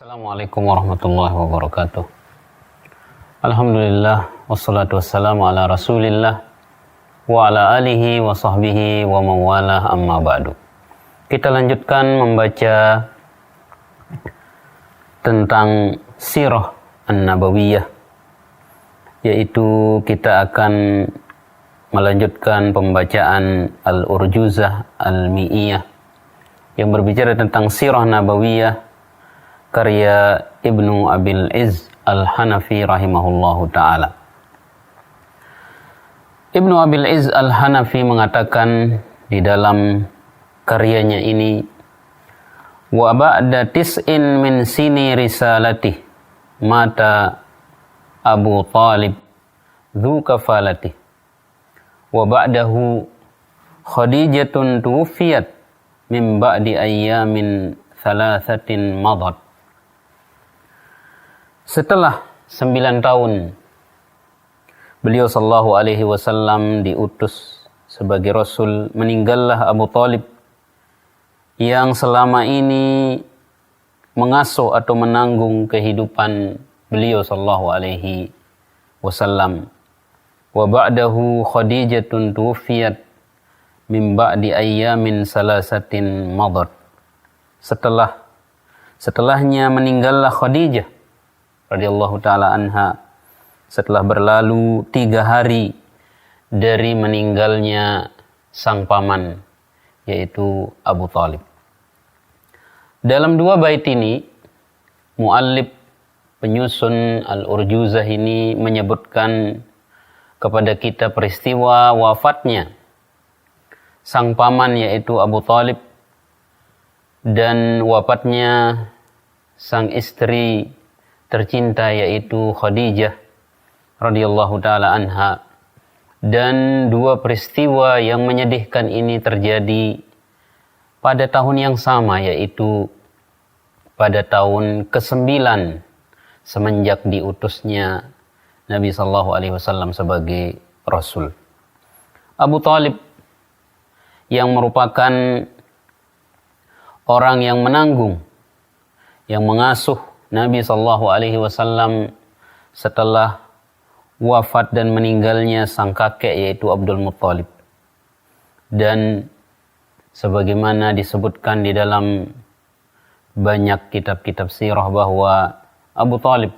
Assalamualaikum warahmatullahi wabarakatuh. Alhamdulillah wassalatu wassalamu ala Rasulillah wa ala alihi wa sahbihi wa mawalah amma ba'du. Kita lanjutkan membaca tentang sirah an-nabawiyah, yaitu kita akan melanjutkan pembacaan Al-Urjuzah Al-Mi'iyah yang berbicara tentang sirah nabawiyah karya Ibnu Abil Izz Al-Hanafi rahimahullahu ta'ala. Ibnu Abil Izz Al-Hanafi mengatakan di dalam karyanya ini, wa ba'da tis'in min sini risalatih mata Abu Talib dhu kafalatih wa ba'dahu Khadijatun tuwfiyat min ba'di ayyamin thalathatin madat. Setelah 9 tahun beliau sallallahu alaihi wasallam diutus sebagai rasul, meninggallah Abu Talib yang selama ini mengasuh atau menanggung kehidupan beliau sallallahu alaihi wasallam. Wa ba'dahu Khadijatun tuwfiyat min ba'di ayyamin salasatin madat. Setelahnya meninggallah Khadijah radhiyallahu ta'ala anha setelah berlalu 3 hari dari meninggalnya sang paman, yaitu Abu Talib. Dalam 2 bait ini, muallif penyusun Al-Urjuzah ini menyebutkan kepada kita peristiwa wafatnya sang paman, yaitu Abu Talib, dan wafatnya sang istri tercinta, yaitu Khadijah radhiyallahu ta'ala anha. Dan 2 peristiwa yang menyedihkan ini terjadi pada tahun yang sama, yaitu pada tahun ke-9 semenjak diutusnya Nabi sallallahu alaihi wasallam sebagai rasul. Abu Talib yang merupakan orang yang menanggung, yang mengasuh Nabi sallallahu alaihi wasallam setelah wafat dan meninggalnya sang kakek, yaitu Abdul Muttalib. Dan sebagaimana disebutkan di dalam banyak kitab-kitab sirah bahwa Abu Talib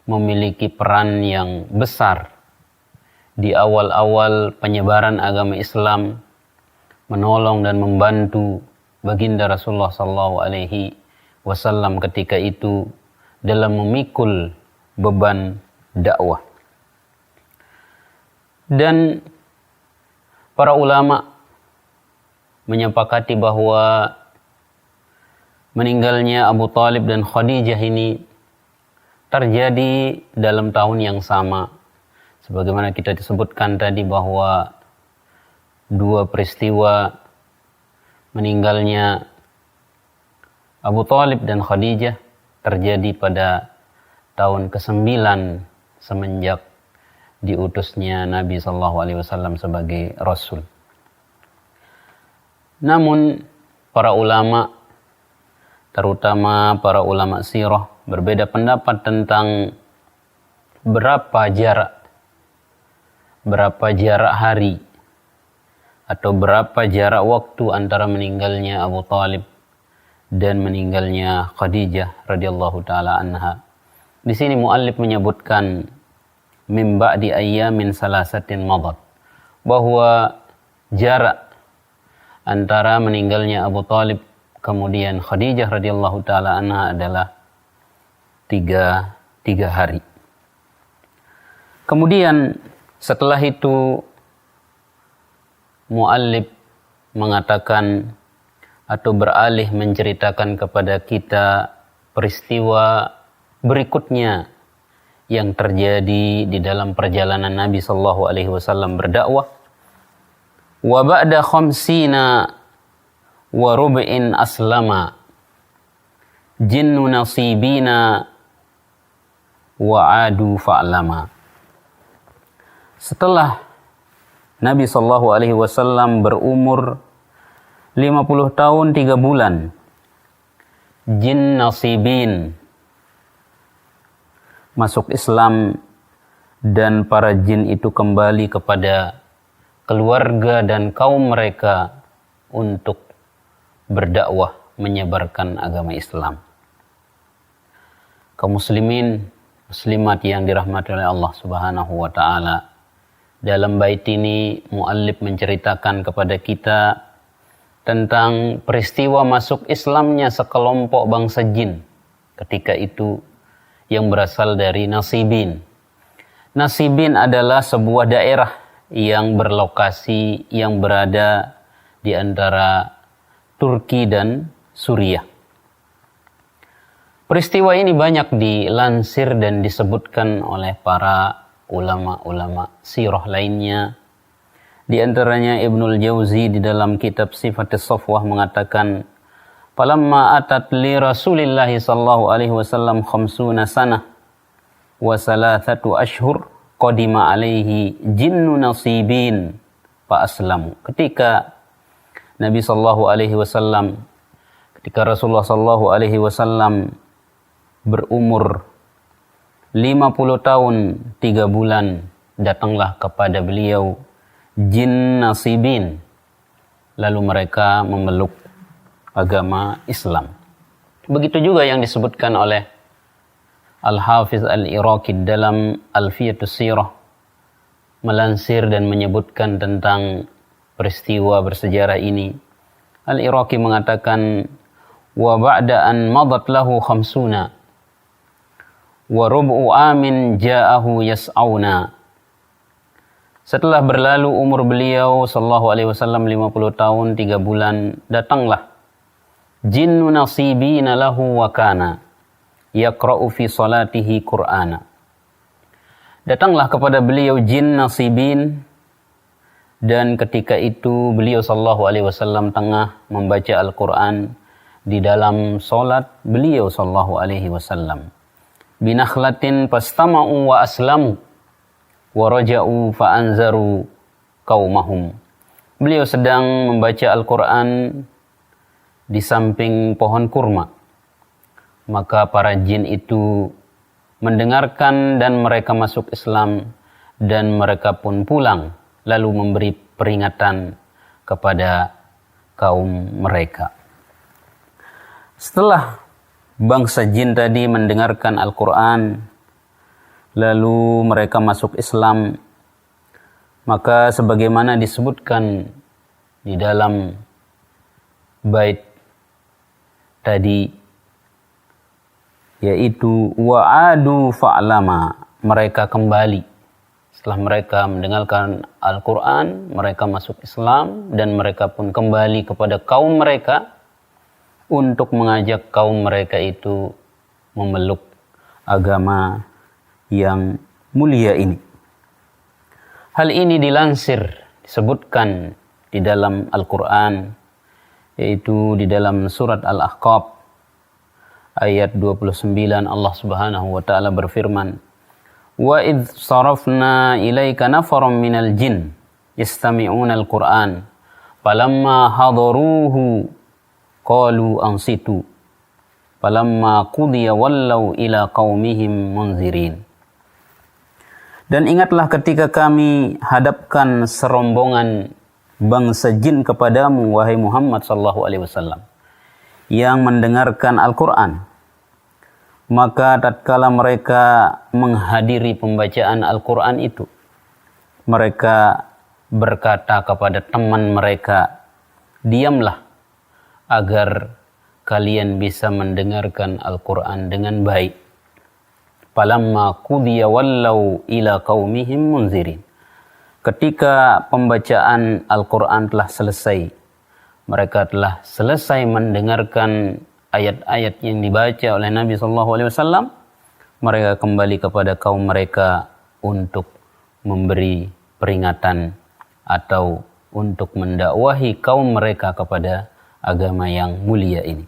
memiliki peran yang besar di awal-awal penyebaran agama Islam, menolong dan membantu baginda Rasulullah sallallahu alaihi wasallam ketika itu dalam memikul beban dakwah. Dan para ulama menyepakati bahwa meninggalnya Abu Talib dan Khadijah ini terjadi dalam tahun yang sama, sebagaimana kita disebutkan tadi bahwa 2 peristiwa meninggalnya Abu Talib dan Khadijah terjadi pada tahun ke-9 semenjak diutusnya Nabi sallallahu alaihi wasallam sebagai rasul. Namun para ulama, terutama para ulama sirah, berbeda pendapat tentang berapa jarak hari atau berapa jarak waktu antara meninggalnya Abu Talib dan meninggalnya Khadijah radhiyallahu ta'ala anha. Di sini muallif menyebutkan min ba'di ayyamin salasatin madat, bahwa jarak antara meninggalnya Abu Talib kemudian Khadijah radhiyallahu ta'ala anha adalah 3 hari. Kemudian setelah itu muallif mengatakan atau beralih menceritakan kepada kita peristiwa berikutnya yang terjadi di dalam perjalanan Nabi sallallahu alaihi wasallam berdakwah. Wa ba'da khamsina wa rub'in aslama jinnu nasibina wa adu fa'lama. Setelah Nabi sallallahu alaihi wasallam berumur 50 tahun 3 bulan, jin nasibin masuk Islam dan para jin itu kembali kepada keluarga dan kaum mereka untuk berdakwah menyebarkan agama Islam. Kaum muslimin, muslimat yang dirahmati oleh Allah Subhanahu wa taala. Dalam bait ini muallif menceritakan kepada kita tentang peristiwa masuk Islamnya sekelompok bangsa jin ketika itu yang berasal dari Nasibin. Nasibin adalah sebuah daerah yang berlokasi yang berada di antara Turki dan Suriah. Peristiwa ini banyak dilansir dan disebutkan oleh para ulama-ulama sirah lainnya. Di antaranya Ibnul Jauzi di dalam kitab Sifatus Safwah mengatakan, "Falamma atat li Rasulillahi sallallahu alaihi wasallam 50 sanah wa salathatu ashhur qadima alaihi jinnu nasibin fa aslamu." Ketika Nabi sallallahu alaihi wasallam, ketika Rasulullah sallallahu alaihi wasallam berumur 50 tahun 3 bulan, datanglah kepada beliau jin nasibin, lalu mereka memeluk agama Islam. Begitu juga yang disebutkan oleh Al-Hafiz Al-Iraqi dalam Alfiyatus Sirah, melansir dan menyebutkan tentang peristiwa bersejarah ini. Al-Iraqi mengatakan, wa ba'da an madat lahu khamsuna wa rub'u amin ja'ahu yas'auna. Setelah berlalu umur beliau sallallahu alaihi wasallam 50 tahun 3 bulan, datanglah jinnu nasibina lahu wa kana yaqra'u fi salatihi Qur'ana. Datanglah kepada beliau jin nasibin, dan ketika itu beliau sallallahu alaihi wasallam tengah membaca Al-Qur'an di dalam salat beliau sallallahu alaihi wasallam. Binakhlatin fastama'u wa aslamu wa raja'u fa anzaru qaumahum. Beliau sedang membaca Al-Qur'an di samping pohon kurma. Maka para jin itu mendengarkan dan mereka masuk Islam, dan mereka pun pulang lalu memberi peringatan kepada kaum mereka. Setelah bangsa jin tadi mendengarkan Al-Quran, lalu mereka masuk Islam, maka sebagaimana disebutkan di dalam bait tadi, yaitu wa'adu fa'lama, mereka kembali. Setelah mereka mendengarkan Al-Quran, mereka masuk Islam, dan mereka pun kembali kepada kaum mereka untuk mengajak kaum mereka itu memeluk agama yang mulia ini. Hal ini dilansir, disebutkan di dalam Al-Quran, yaitu di dalam surat Al-Ahqaf ayat 29, Allah Subhanahu wa taala berfirman, "Wa idz sarafna ilaika nafaran minal jin yastami'una al-Qur'an falamma hadaruhu qalu ansitu falamma qudiya wallaw ila qaumihim munzirin." Dan ingatlah ketika kami hadapkan serombongan bangsa jin kepadamu, wahai Muhammad sallallahu alaihi wasallam, yang mendengarkan Al-Quran. Maka tatkala mereka menghadiri pembacaan Al-Quran itu, mereka berkata kepada teman mereka, "Diamlah agar kalian bisa mendengarkan Al-Quran dengan baik." Falamma qudiya wallaw ila qaumihim munzirin. Ketika pembacaan Al-Quran telah selesai, mereka telah selesai mendengarkan ayat-ayat yang dibaca oleh Nabi SAW, mereka kembali kepada kaum mereka untuk memberi peringatan atau untuk mendakwahi kaum mereka kepada agama yang mulia ini.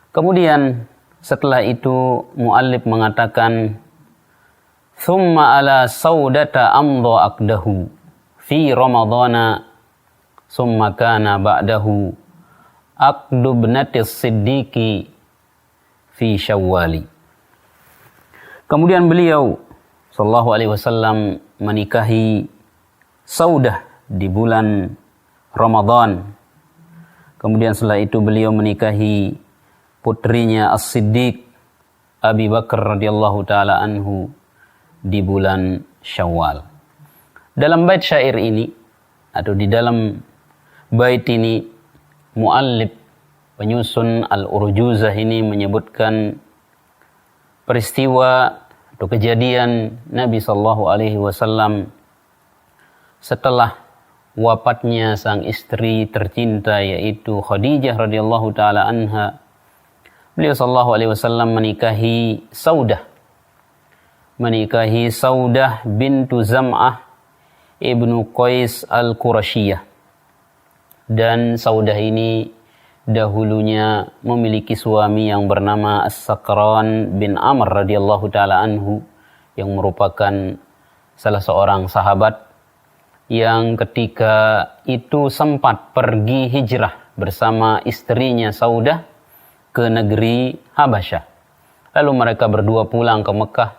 Kemudian setelah itu muallif mengatakan, "Thumma ala saudata amdha aqdahu fi ramadhana summa kana ba'dahu aqdu ibnatis siddiqi fi Syawwali. Kemudian beliau sallallahu alaihi wasallam menikahi Saudah di bulan Ramadan. Kemudian setelah itu beliau menikahi putrinya As-Siddiq Abi Bakar radhiyallahu taala anhu di bulan Syawal. Dalam bait syair ini atau di dalam bait ini muallif penyusun Al-Urjuzah ini menyebutkan peristiwa atau kejadian Nabi sallallahu alaihi wasallam setelah wafatnya sang istri tercinta yaitu Khadijah radhiyallahu taala anha. Beliau sallallahu alaihi wasallam menikahi Saudah bintu Zam'ah ibnu Qais al-Qurasyiyah. Dan Saudah ini dahulunya memiliki suami yang bernama As-Sakran bin Amr radhiyallahu taala anhu, yang merupakan salah seorang sahabat yang ketika itu sempat pergi hijrah bersama istrinya Saudah ke negeri Habasyah. Lalu mereka berdua pulang ke Mekah,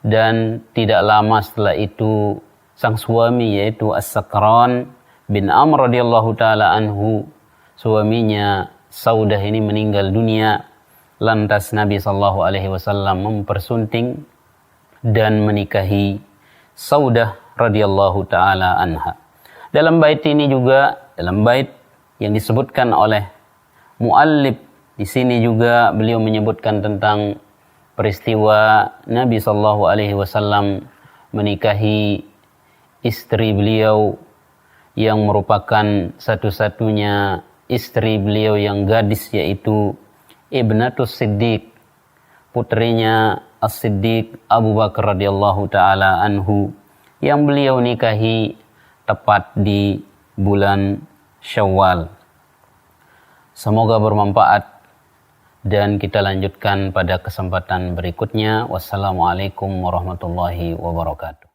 dan tidak lama setelah itu sang suami yaitu As-Sakran bin Amr radhiyallahu taala anhu, suaminya Saudah ini meninggal dunia. Lantas Nabi sallallahu alaihi wasallam mempersunting dan menikahi Saudah radhiyallahu taala anha. Dalam bait ini juga, dalam bait yang disebutkan oleh muallif di sini juga beliau menyebutkan tentang peristiwa Nabi sallallahu alaihi wasallam menikahi istri beliau yang merupakan satu-satunya istri beliau yang gadis, yaitu Ibnatus Siddiq, putrinya As-Siddiq Abu Bakar radhiyallahu taala anhu, yang beliau nikahi tepat di bulan Syawal. Semoga bermanfaat dan kita lanjutkan pada kesempatan berikutnya. Wassalamualaikum warahmatullahi wabarakatuh.